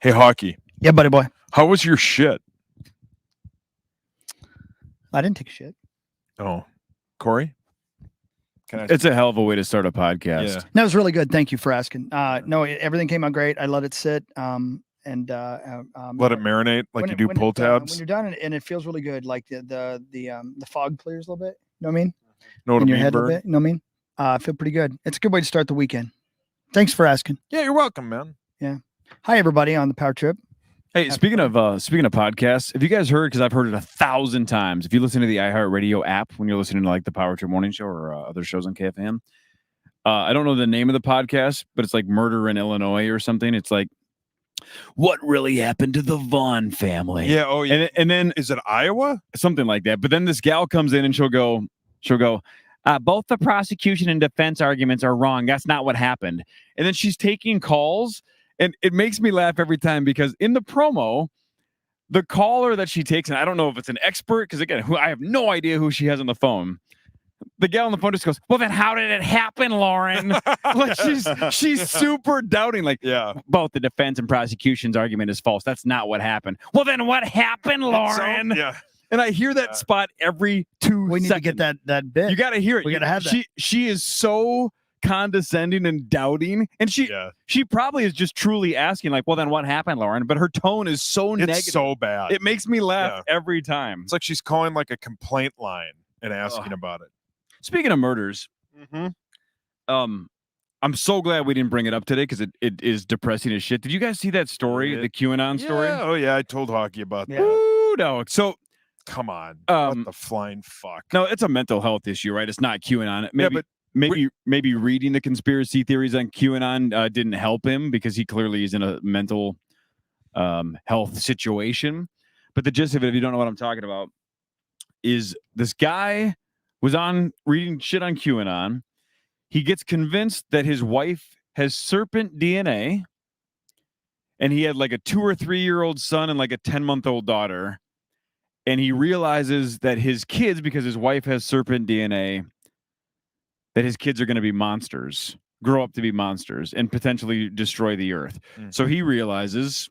Hey, Hockey. Yeah, buddy boy. How was your shit? I didn't take a shit. Oh, Corey? It's a hell of a way to start a podcast. Yeah. That was really good. Thank you for asking. No, everything came out great. I let it sit. And Let it marinate like when you it- do when pull it, tabs. when you're done and it feels really good, like the fog clears a little bit. You know what I mean? Know what I In your mean, head a Bird? little bit. You know what I mean? I feel pretty good. It's a good way to start the weekend. Thanks for asking. Yeah, you're welcome, man. Hi everybody on the Power Trip. Hey, speaking of podcasts, have you guys heard? Because I've heard it 1,000 times. If you listen to the iHeartRadio app when you're listening to like the Power Trip Morning Show or other shows on KFM, I don't know the name of the podcast, but it's like Murder in Illinois or something. It's like, what really happened to the Vaughn family? Yeah. Oh, yeah. And then Is it Iowa? something like that. But then this gal comes in and she'll go, both the prosecution and defense arguments are wrong. That's not what happened. And then she's taking calls, and it makes me laugh every time because in the promo, the caller that she takes, and I don't know if it's an expert, because again, I have no idea who she has on the phone. The gal on the phone just goes, well, then how did it happen, Lauren? Like she's super doubting, like, Yeah. both the defense and prosecution's argument is false. That's not what happened. Well, then what happened, Lauren? Yeah. And I hear that Yeah. spot every 2 We need seconds. to get that bit. You got to hear it. We gotta have that. She is so condescending and doubting, and she probably is just truly asking, like, well, then what happened, Lauren? But her tone is so It's negative. so bad. It makes me laugh every time. It's like she's calling like a complaint line and asking about it. Speaking of murders, I'm so glad we didn't bring it up today because it is depressing as shit. Did you guys see that story, the QAnon story? Yeah. Oh, yeah. I told Hockey about Yeah. that. Ooh, no. So Come on. What the flying fuck? no, it's a mental health issue, right? It's not QAnon. Yeah, Maybe, but maybe reading the conspiracy theories on QAnon didn't help him because he clearly is in a mental health situation. But the gist of it, if you don't know what I'm talking about, is this guy was on reading shit on QAnon. He gets convinced that his wife has serpent DNA, and he had like a 2 or 3 year old son and like a 10-month-old daughter. And he realizes that his kids, because his wife has serpent DNA, that his kids are going to be monsters, grow up to be monsters, and potentially destroy the earth. So he realizes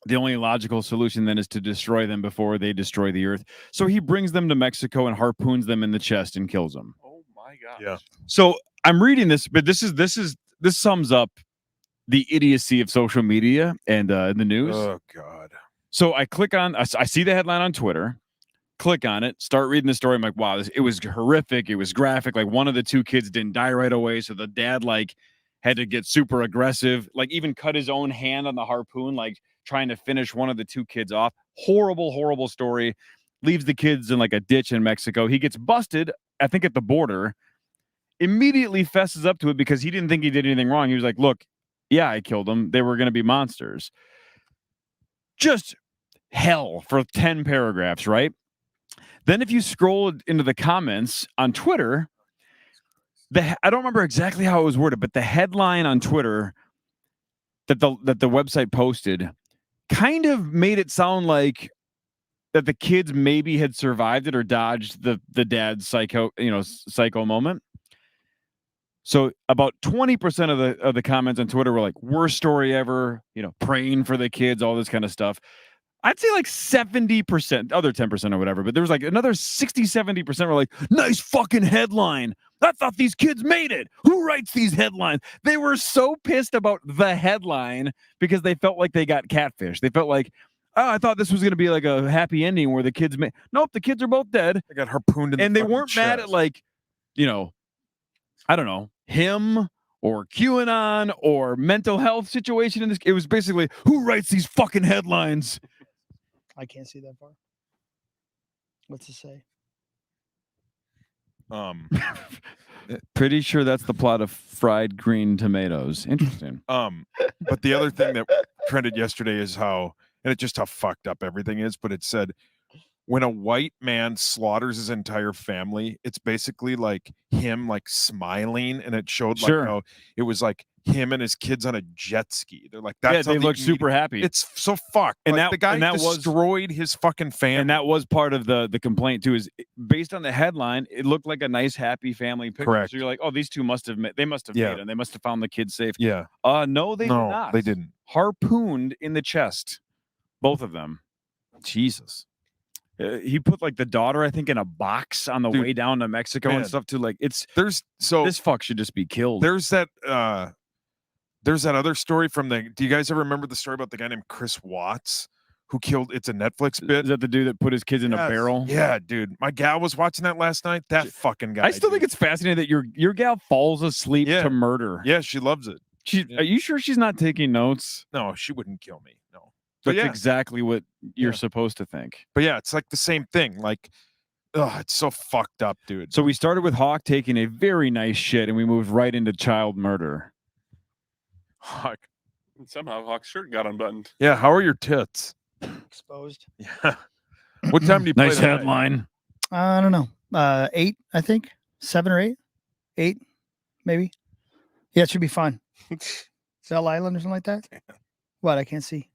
the only logical solution then is to destroy them before they destroy the earth. So he brings them to Mexico and harpoons them in the chest and kills them. Oh my God. Yeah. So I'm reading this, but this sums up the idiocy of social media and the news. Oh God. So I click on, I see the headline on Twitter, click on it, start reading the story. I'm like, wow, it was horrific. It was graphic. Like one of the two kids didn't die right away. So the dad like had to get super aggressive, like even cut his own hand on the harpoon, like trying to finish one of the two kids off. Horrible, horrible story. Leaves the kids in like a ditch in Mexico. He gets busted, I think at the border, immediately fesses up to it because he didn't think he did anything wrong. He was like, look, yeah, I killed them. They were going to be monsters. Just hell for 10 paragraphs, right? Then if you scroll into the comments on Twitter, I don't remember exactly how it was worded, but the headline on Twitter that the website posted kind of made it sound like that the kids maybe had survived it or dodged the dad's psycho moment. So about 20% of the comments on Twitter were like, worst story ever, praying for the kids, all this kind of stuff. I'd say like 70%, other 10% or whatever, but there was like another 60, 70% were like, nice fucking headline. I thought these kids made it. Who writes these headlines? They were so pissed about the headline because they felt like they got catfish. They felt like, oh, I thought this was going to be like a happy ending where the kids nope, the kids are both dead. They got harpooned in and the they weren't mad at chest. like, I don't know, him or QAnon or mental health situation in this. It was basically, who writes these fucking headlines? I can't see that far. What's it say? Pretty sure that's the plot of Fried Green Tomatoes. Interesting. But the other thing that trended yesterday is how fucked up everything is, but it said when a white man slaughters his entire family, it's basically like him like smiling, and it showed like Sure. how it was like him and his kids on a jet ski. They're like, that's yeah, how they look super happy. It's so fucked. And Like, that- the guy and that was- destroyed his fucking family. And that was part of the complaint too. Is based on the headline, it looked like a nice, happy family picture. Correct. So you're like, oh, these two must have made Yeah. it, and they must have found the kids safe. yeah, No, they did no, not. they didn't. Harpooned in the chest, both of them. Jesus. He put like the daughter, I think, in a box on the Dude, way down to Mexico man. and stuff too. Like this There's fuck should just be killed. there's that other story from do you guys ever remember the story about the guy named Chris Watts who killed? It's a Netflix bit. Is that the dude that put his kids in a Yes. barrel? Yeah, dude. My gal was watching that last night. That fucking guy. I still think dude. it's fascinating that your gal falls asleep Yeah. to murder. Yeah, she loves it. Yeah. Are you sure she's not taking notes? No, she wouldn't kill me. No. That's yeah. exactly what you're Yeah. supposed to think. But yeah, it's like the same thing. Like, oh, it's so fucked up, dude. So we started with Hawk taking a very nice shit, and we moved right into child murder. Fuck. And somehow Hawk's shirt got unbuttoned. Yeah, how are your tits? Exposed. Yeah. What time do you play Nice tonight? headline. I don't know. 8, I think. 7 or 8. 8, maybe. Yeah, it should be fun. Zell Island or something like that. What? I can't see.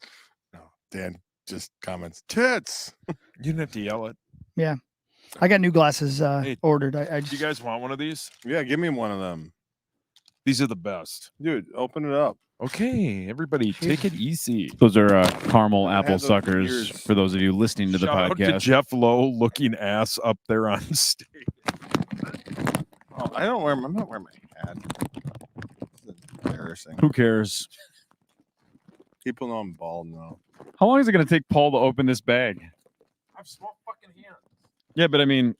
No, Dan just comments tits. You didn't have to yell it. I got new glasses Hey, ordered. I Do you just, guys want one of these? Yeah, give me one of them, These are the best. dude. Open it up. Okay, everybody, take it easy. Those are caramel I apple had those suckers years. for those of you listening to the Shout out to podcast. Jeff Lowe looking ass up there on stage. Oh, I don't wear. I'm not wearing my hat. This is embarrassing. Who cares? People know I'm bald now. How long is it going to take Paul to open this bag? I have small fucking hands. Yeah, but I mean,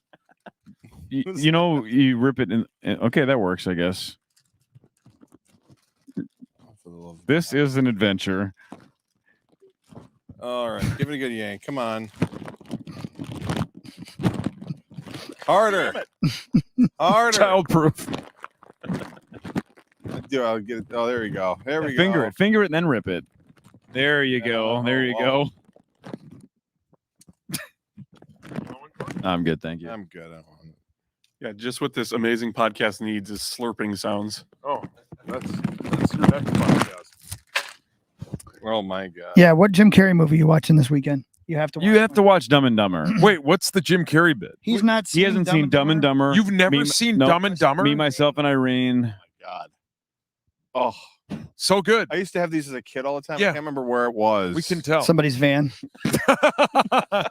you know, you rip it in. Okay, that works, I guess. For the love of This God. is an adventure. All right, give it a good yank. Come on. Harder. Harder. Childproof. Dude, I'll get it. Oh, there we go. There we Finger go. it, finger it, and then rip it. There you go. There you go. I'm good, thank you. I'm good. I don't want it. Yeah, just what this amazing podcast needs is slurping sounds. Oh, that's your next podcast. Oh my God. yeah. What Jim Carrey movie you watching this weekend? You have to. You watch have to one. watch Dumb and Dumber. Wait, what's the Jim Carrey bit? He's not. He hasn't seen Dumb and Dumber. You've never Me- seen no, Dumb and Dumber? Me, myself, and Irene. God. Oh, So good. I used to have these as a kid all the time. Yeah. I can't remember where it was. We can tell. Somebody's van.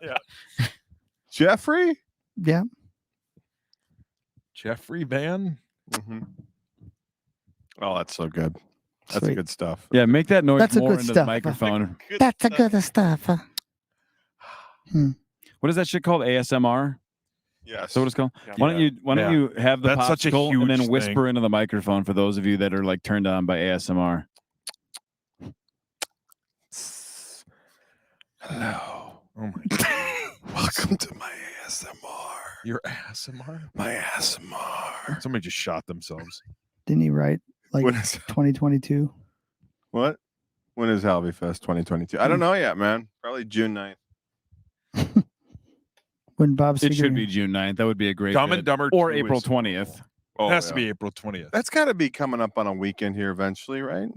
Yeah. Jeffrey. Yeah. Jeffrey Van. Mm-hmm. Oh, that's so good. That's Sweet. good stuff. Yeah, make that noise That's a more good into stuff. the microphone. That's a good stuff. What is that shit called? ASMR? Yes. So what it's called? Yeah. Why don't Yeah. you have the That's such a popsicle and then huge whisper thing. into the microphone for those of you that are like turned on by ASMR? Hello. Oh my God. Welcome to my ASMR. Your ASMR? My ASMR. Somebody just shot themselves. Didn't he write like When is 2022? what? When is Halvey Fest 2022? I don't know yet, man. Probably June 9th. When Bob It should Seger- be June 9th. That would be a great Dumb bit. and Dumber or 2 April is- 20th. Oh, It has to yeah. be April 20th. That's got to be coming up on a weekend here eventually, right?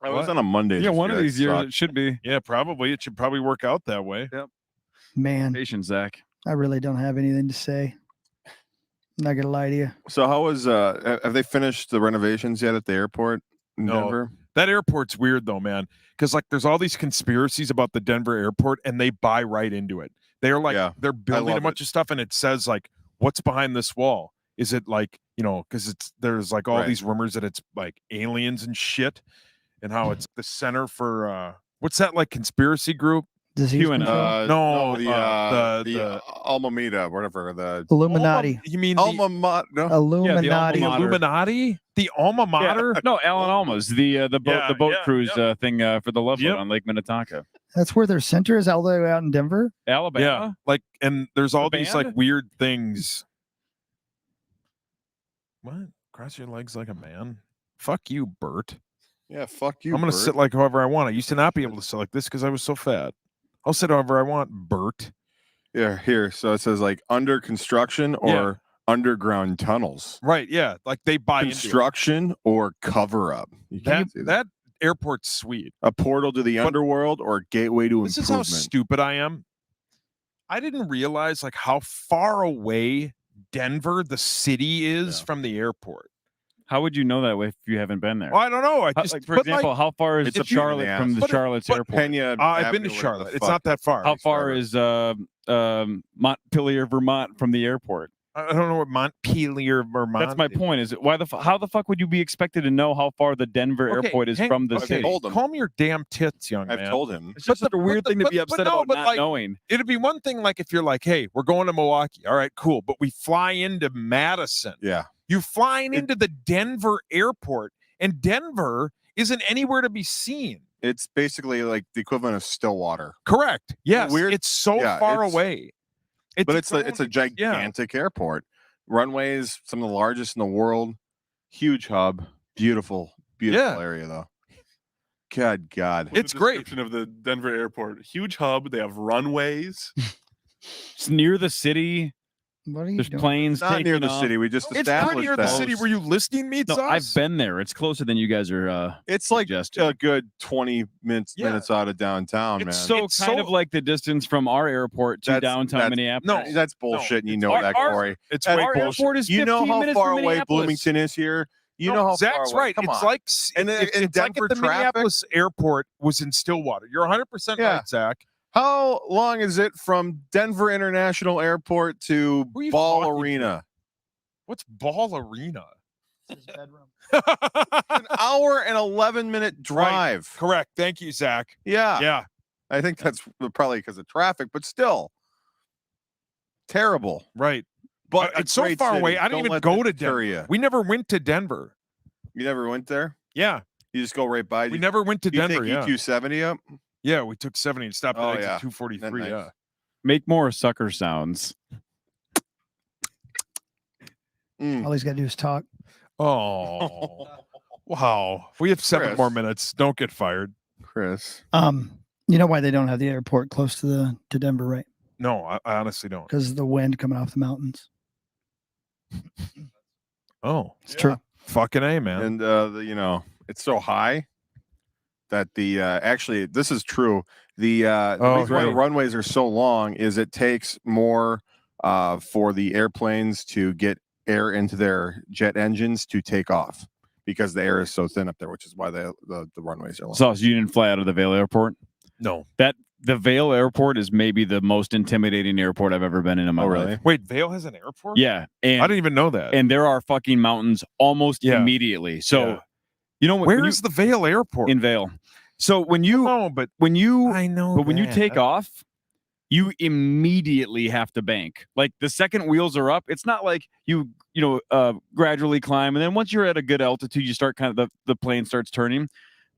I was What? on a Monday. Yeah, this one of year. these That years sucked. it should be. Yeah, probably. It should probably work out that way. Man, Patience, Zach. I really don't have anything to say. I'm not gonna lie to you. So how was have they finished the renovations yet at the airport in No. Denver? That airport's weird though, man. Because like there's all these conspiracies about the Denver airport and they buy right into it. They're like Yeah, they're building a love bunch of stuff and it says like what's behind this wall? Is it like, you know, because there's like all Right. these rumors that it's like aliens and shit and how it's the center for what's that like conspiracy group? Disease QAnon. control? No, the Alma Mater, whatever the Illuminati. You mean Alma Mater. No, Illuminati. Alma Mater. Illuminati? The Alma Mater? No, Alan Alma's the boat Yeah, the boat yeah, cruise yep. thing for the Love Boat Yep. on Lake Minnetonka, That's where their center is, all the way out in Denver. Alabama. Yeah, like, and there's all The these like band? weird things. What? Cross your legs like a man? Fuck you, Bert. yeah, fuck you. I'm gonna Bert. sit like however I want. I used to not be able to sit like this because I was so fat. I'll sit however I want, Bert. Yeah, here. So it says like under construction or Yeah. underground tunnels. Right. Yeah. Like they buy into it. Construction or cover up. You can't see That airport's sweet. a portal to the underworld or a gateway to This is how improvement. stupid I am. I didn't realize like how far away Denver, the city, is Yeah. from the airport. How would you know that way if you haven't been there? Well, I don't know. I How- just like, for but, example, how far is it's a pain in the Charlotte from ass. the But it- Charlotte's but airport? Pena. I've been Avenue, to whatever Charlotte. the It's fuck. not that far. How far forever. is Montpelier, Vermont from the airport? I don't know what Montpelier, Vermont. That's my is. point. Is why how the fuck would you be expected to know how far the Denver Okay, airport is hang- from the okay, city? hold on. Calm your damn tits, young I've man. told him. It's But just such the- a weird but thing the- to be but- upset but no, about but not like- knowing. It'd be one thing like if you're like, hey, we're going to Milwaukee. All right, cool. But we fly into Madison. Yeah. You flying It- into the Denver airport, and Denver isn't anywhere to be seen. It's basically like the equivalent of Stillwater. Correct. Yes. Weird- It's so yeah, far it's- away. But it's a own- gigantic airport. Runways, some of the largest in the world. Huge hub. Beautiful, beautiful Yeah. area though. God. What's the It's great. description of the Denver airport. Huge hub. They have runways. It's near the city. What are you There's doing? planes Not near taking the off. city. We just It's not established near the that. city where you listening meets No, us. I've been there. It's closer than you guys are It's like suggesting. a good 20 minutes Yeah. out of downtown, man. It's So It's kind so- of like the distance from our airport to That's- downtown that's- Minneapolis. No, That's bullshit, and you it's- know our- that, our- Corey. It's That's way Our bullshit. airport is 15 You know how minutes far from away Minneapolis. Bloomington is here. You No, know how Zach's far away. right. Come It's on. like And in it's like Denver if the traffic- Minneapolis airport was in Stillwater. You're 100% Yeah. right, Zach. How long is it from Denver International Airport to Who are you Ball talking to? Arena? What's Ball Arena? His bedroom. An hour and 11-minute drive. Correct. Thank you, Zach. Yeah. Yeah. I think that's probably because of traffic, but still terrible. Right. But a it's so great far city. away. I didn't Don't even let go that to deter Denver. ya. We never went to Denver. You never went there? Yeah. You just go right by. We never went to you Denver. take Yeah. E270 up? Yeah. We took 70 and stopped Oh, at exit yeah. 243. Nice. Yeah. Make more sucker sounds. Mm. All he's got to do is talk. Oh. Wow. We have 7 Chris. more minutes. Don't get fired. Chris. You know why they don't have the airport close to Denver, right? No, I honestly don't. Because of the wind coming off the mountains. Oh. It's true. Fucking A, man. And it's so high that the actually this is true. The Oh, reason why the great. runways are so long is it takes more for the airplanes to get air into their jet engines to take off because the air is so thin up there, which is why the runways are long. So you didn't fly out of the Vail Airport? No. The Vail Airport is maybe the most intimidating airport I've ever been in my Oh, life. really? Wait, Vail has an airport? Yeah, I and didn't even know that. and there are fucking mountains almost Yeah. immediately. So Yeah. you know when Where you- is the Vail airport? in Vail? So when you No, but when you I know. but when you that. take off, you immediately have to bank. Like the second wheels are up, it's not like you gradually climb, and then once you're at a good altitude, you start kind of the plane starts turning.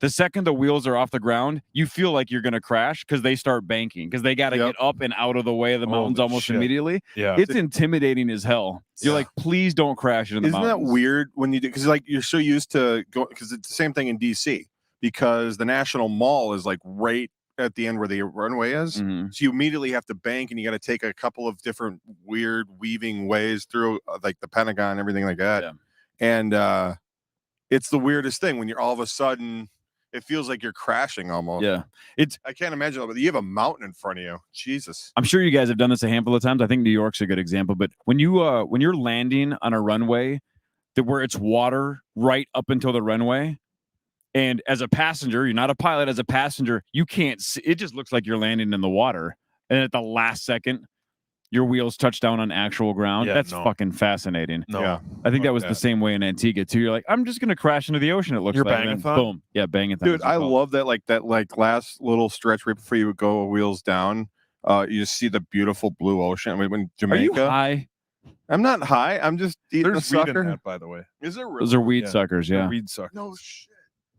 The second the wheels are off the ground, you feel like you're gonna crash because they start banking because they got to Yep. get up and out of the way of the mountains Holy almost shit. immediately. yeah, It's intimidating as hell. You're Yeah. like, please don't crash into the Isn't that mountains. weird when you do? Because like you're so used to go because it's the same thing in DC because the National Mall is like right at the end where the runway is. Mhm. So you immediately have to bank and you got to take a couple of different weird weaving ways through like the Pentagon and everything like that. Yeah. And it's the weirdest thing when you're all of a sudden it feels like you're crashing almost. Yeah, I can't imagine that, but you have a mountain in front of you. Jesus. I'm sure you guys have done this a handful of times. I think New York's a good example. But when you're landing on a runway where it's water right up until the runway, and as a passenger, you're not a pilot. As a passenger, you can't see. It just looks like you're landing in the water, and at the last second, your wheels touch down on actual ground. Yeah, That's no. fucking fascinating. no. Yeah. I think Fuck that was that. the same way in Antigua too. You're like, I'm just gonna crash into the ocean. It looks Your like and then Bang-a-thon? boom, yeah, Bang-a-thon. Dude, is I called. love that last little stretch right before you would go wheels down. You just see the beautiful blue ocean. I mean, when Are you Jamaica. high? I'm not high. I'm just eating There's the weed in sucker. that, by the way. Is it really? Those are weed Yeah. suckers. They're Yeah. weed suckers. No shit.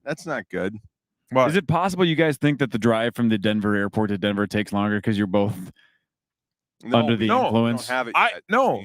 That's not good. What? Is it possible you guys think that the drive from the Denver airport to Denver takes longer because you're both No, under the we no, don't influence? have it I yet. no.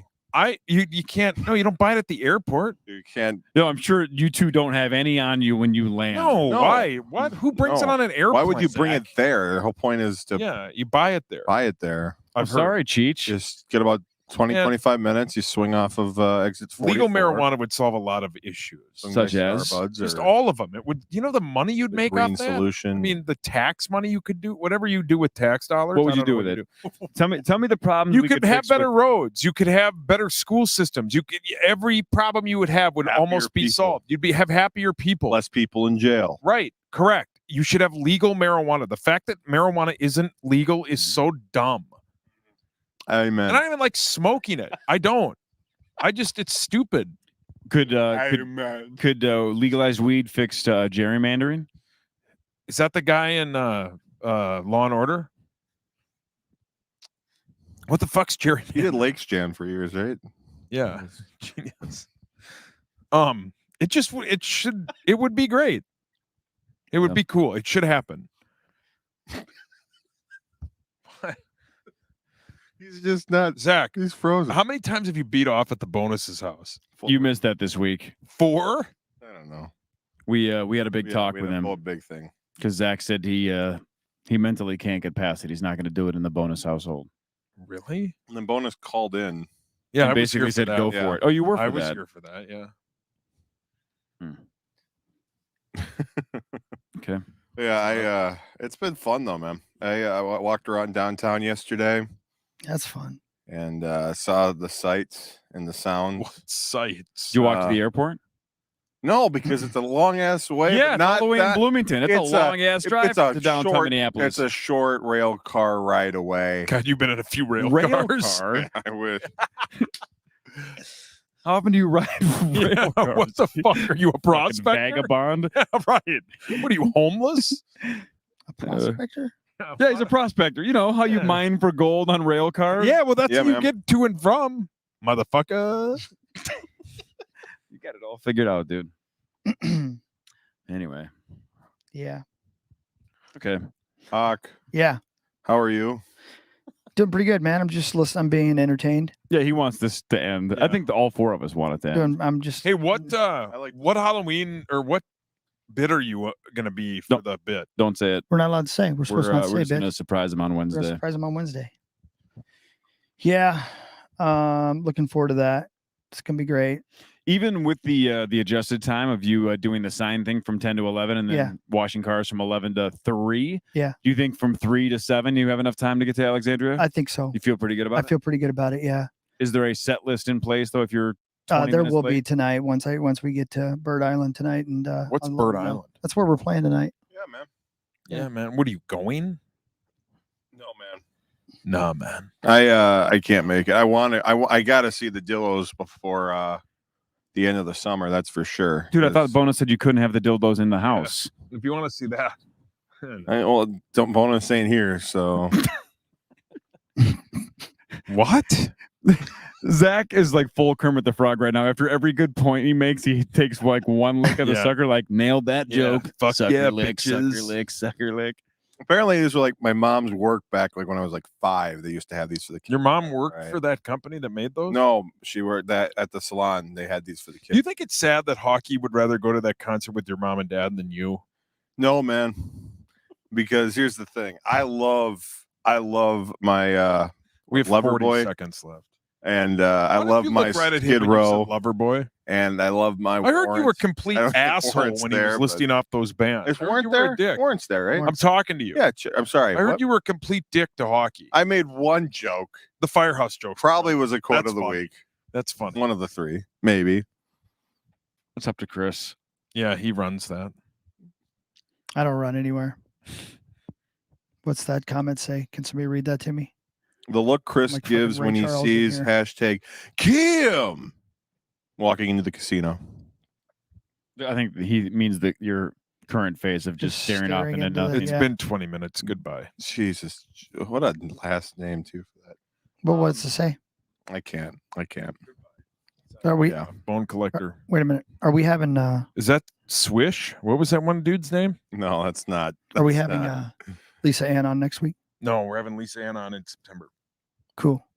You can't. No, you don't buy it at the airport. You can't. No, I'm sure you two don't have any on you when you land. No, No. why? What? Who brings it No. on an airplane? Why would you bring Zach? it there? The whole point is to Yeah, you buy it there. buy it there. I'm I've heard. sorry, Cheech. Just get about 20, Yeah. 25 minutes. You swing off of exit 44. Legal marijuana would solve a lot of issues. Some Such nice as? Starbuds Just or all of them. It would, the money you'd the make green off that. solution. I mean, the tax money you could do, whatever you do with tax dollars. What would I you don't know do with what you do. Tell me the problems You we could have fix with- better roads. You could have better school systems. You could every problem you would have would Happier almost be people. solved. You'd have happier people. less people in jail. Right. Correct. You should have legal marijuana. The fact that marijuana isn't legal is so dumb. Amen. And I don't even like smoking it. I don't. it's stupid. Could legalized weed fix gerrymandering? Is that the guy in Law and Order? What the fuck's Jerry? He did Lakes Jam for years, right? Yeah. Genius. It would be great. It would Yeah. be cool. It should happen. He's just not. Zach, He's frozen. how many times have you beat off at the bonus's house? You missed that this week. 4? I don't know. We had a big talk with him A big thing. because Zach said he mentally can't get past it. He's not going to do it in the bonus household. Really? And then bonus called in. Yeah, And I was basically here for said that. go yeah. for it. Oh, you were for I was that. here for that. Yeah. Okay. Yeah, it's been fun though, man. I walked around downtown yesterday That's fun. and saw the sights and the sounds. What sights? Did you walk to Uh, the airport? No, because it's a long ass way. Yeah, but it's all not the way in that- Bloomington. It's a it's long ass drive it's a to downtown short, Minneapolis. It's a short rail car ride away. God, you've been in a few rail cars. car. I wish. How often do you ride Yeah, rail cars? what the fuck? Are you a Fucking prospector? vagabond? Right. What are you, homeless? A prospector? Yeah, he's a prospector. You know how you Yeah. mine for gold on rail cars? Yeah, well, that's Yeah, how you man. get to and from, motherfucker. You got it all figured out, dude. Anyway, Yeah. okay. Hawk, Yeah. how are you? Doing pretty good, man. I'm just listening. I'm being entertained. Yeah, he wants this to end. I Yeah. think all four of us want it to end. I'm just. Hey, what like- what Halloween or what bit are you gonna be for No. the bit? Don't say it. We're not allowed to say. We're supposed to not We're say, just going bitch. to surprise him on We're gonna Wednesday. surprise him on Wednesday. Yeah. Looking forward to that. It's gonna be great. Even with the adjusted time of you doing the sign thing from 10 to 11 and then Yeah. washing cars from 11 to 3. Yeah. Do you think from 3 to 7 you have enough time to get to Alexandria? I think so. You feel pretty good about I it? feel pretty good about it. Yeah. Is there a set list in place though if you're 20 There minutes will be late? tonight once we get to Bird Island tonight and What's I'll let Bird you know. Island? That's where we're playing tonight. Yeah, man. Yeah, man. What are you going? No, man. Nah, man. I can't make it. I got to see the Dillos before the end of the summer. That's for sure. Dude, I thought 'cause Bonus said you couldn't have the dildos in the house. If you want to see that, don't bonus ain't here. So what? Zach is like full Kermit the Frog right now. After every good point he makes, he takes like one lick of the Yeah. sucker, like nailed that Yeah. joke. Fuck sucker yeah, lick, bitches. sucker lick, sucker lick. apparently these were like my mom's work back like when I was like 5. They used to have these for the kids. Your mom worked Right. for that company that made those? No, she worked that at the salon. They had these for the Do you kids. think it's sad that hockey would rather go to that concert with your mom and dad than you? No, man. Because here's the thing. I love my We have Lover 40 Boy. seconds left. and I Why did love you my look right at him Skid when you said Row Lover Boy. and I love my I heard you were a warrants. complete I don't think asshole Warrant's when he was there, but- listing off those bands. Is I heard Warrant you were there? a dick. Warrant's there, right? I'm talking to you. Yeah, I'm sorry. I heard what? you were a complete dick to hockey. I made one joke. The Firehouse joke. Probably was a quote That's of the funny. week. That's funny. One of the 3, maybe. It's up to Chris. Yeah, he runs that. I don't run anywhere. What's that comment say? Can somebody read that to me? The look Chris Like fucking gives Ray when he Charles in sees here. hashtag Kim walking into the casino. I think he means your current phase of just Just staring off staring into into the- nothing. It's Yeah. been 20 minutes. Goodbye. Jesus, what a last name too for that. But what's to say? I can't. Are we? Yeah. Bone collector. Wait a minute. Are we having? Is that Swish? What was that one dude's name? No, that's not. Are we that's having not. Lisa Ann on next week? No, we're having Lisa Ann on in September. Cool.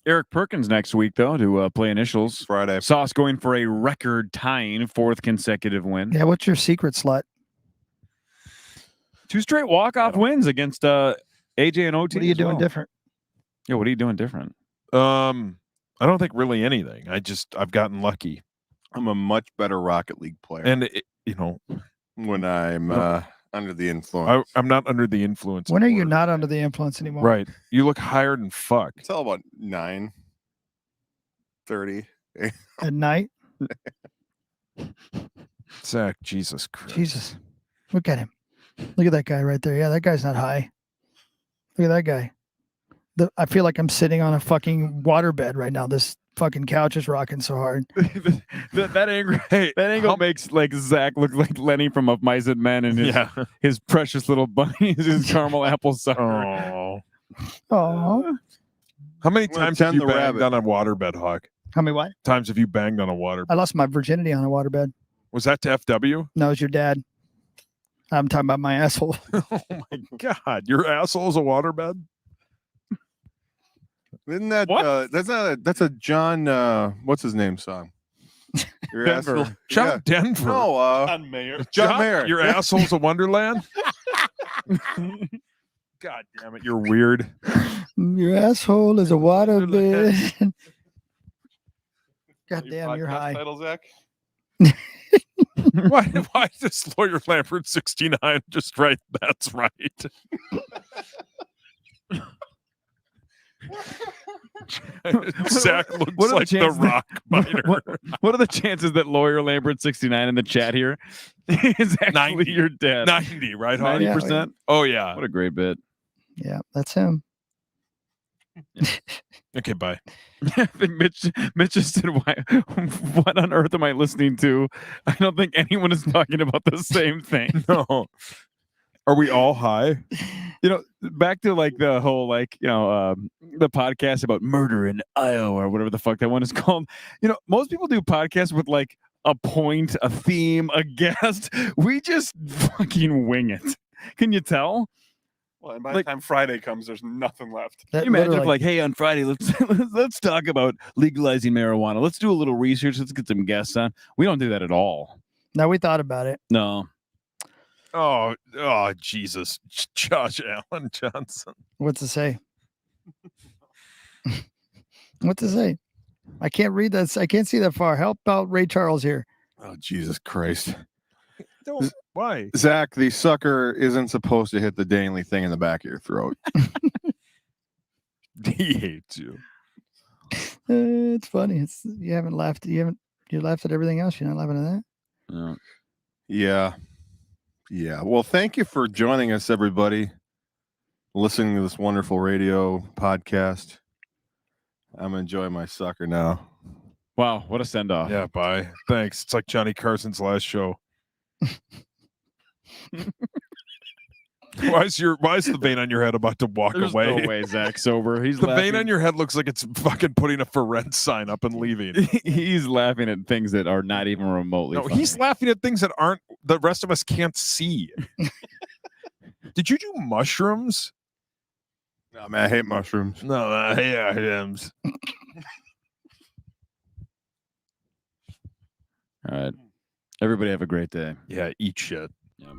Eric Perkins next week, though, to play initials. Friday? Sauce going for a record tying 4th consecutive win. Yeah. What's your secret slut? 2 straight walk-off wins against AJ and OT. What are you as doing well. different? Yeah, what are you doing different? I don't think really anything. I've gotten lucky, I'm a much better Rocket League player and when I'm under the influence. I'm not under the influence. When are you anymore. not under the influence anymore? Right? You look higher than fuck. It's all about 9:30. At night? Zach, Jesus Christ. Jesus. Look at him. Look at that guy right there. Yeah, that guy's not high. Look at that guy. I feel like I'm sitting on a fucking waterbed right now. This fucking couch is rocking so hard. that angle, Hey, that angle how- makes like Zach look like Lenny from Of Mice and Men and his, Yeah. his precious little bunny, his caramel apple sucker. Oh. Oh. How many Well, times have Ken you the banged rabbit. on a waterbed, Hawk? How many what? Times have you banged on a waterbed? I lost my virginity on a waterbed. Was that to FW? No, it's your dad. I'm talking about my asshole. Oh my God. Your asshole's a waterbed? Isn't that What? that's a John what's his name song? Your Denver. asshole- John yeah. Denver. No, John Mayer. John Mayer. Your asshole's a wonderland? God damn it. You're weird. Your asshole is a waterbed. God Your damn, you're podcast high. Title, Zach? Why does Lawyer Lambert 69 just write that's right? Zach looks what are the like the chances that- rock miner. What are the chances that Lawyer Lambert 69 in the chat here is actually 90. your dad? 90, right, Hawk? 90%? Oh, yeah. What a great bit. Yeah, that's him. Okay, bye. I think Mitch just said, "Why? What on earth am I listening to?" I don't think anyone is talking about the same thing. No. Are we all high? You know, back to like the whole the podcast about murder in Iowa or whatever the fuck that one is called. You know, most people do podcasts with like a point, a theme, a guest. We just fucking wing it. Can you tell? Well, and by Like- the time Friday comes, there's nothing left. That Can you imagine if literally- like, hey, on Friday, let's talk about legalizing marijuana. Let's do a little research. Let's get some guests on. We don't do that at all. No, we thought about it. No. Oh, Jesus. Josh Allen Johnson. What to say? What to say? I can't read that. I can't see that far. Help out Ray Charles here. Oh Jesus Christ. Don't. Why? Zach, the sucker isn't supposed to hit the dangly thing in the back of your throat. He hates you. It's funny. You haven't laughed. You laughed at everything else. You're not laughing at that. No. Yeah. Yeah. Well, thank you for joining us, everybody. Listening to this wonderful radio podcast. I'm enjoying my sucker now. Wow, what a send off. Yeah, bye. Thanks. It's like Johnny Carson's last show. Why is the vein on your head about to walk There's away? no way Zach's sober. He's The laughing. vein on your head looks like it's fucking putting a for rent sign up and leaving. He's laughing at things that are not even remotely. No, funny. he's laughing at things that aren't the rest of us can't see. Did you do mushrooms? No, man, I hate mushrooms. No, yeah, hymns. All right. Everybody have a great day. Yeah, eat shit. Yeah.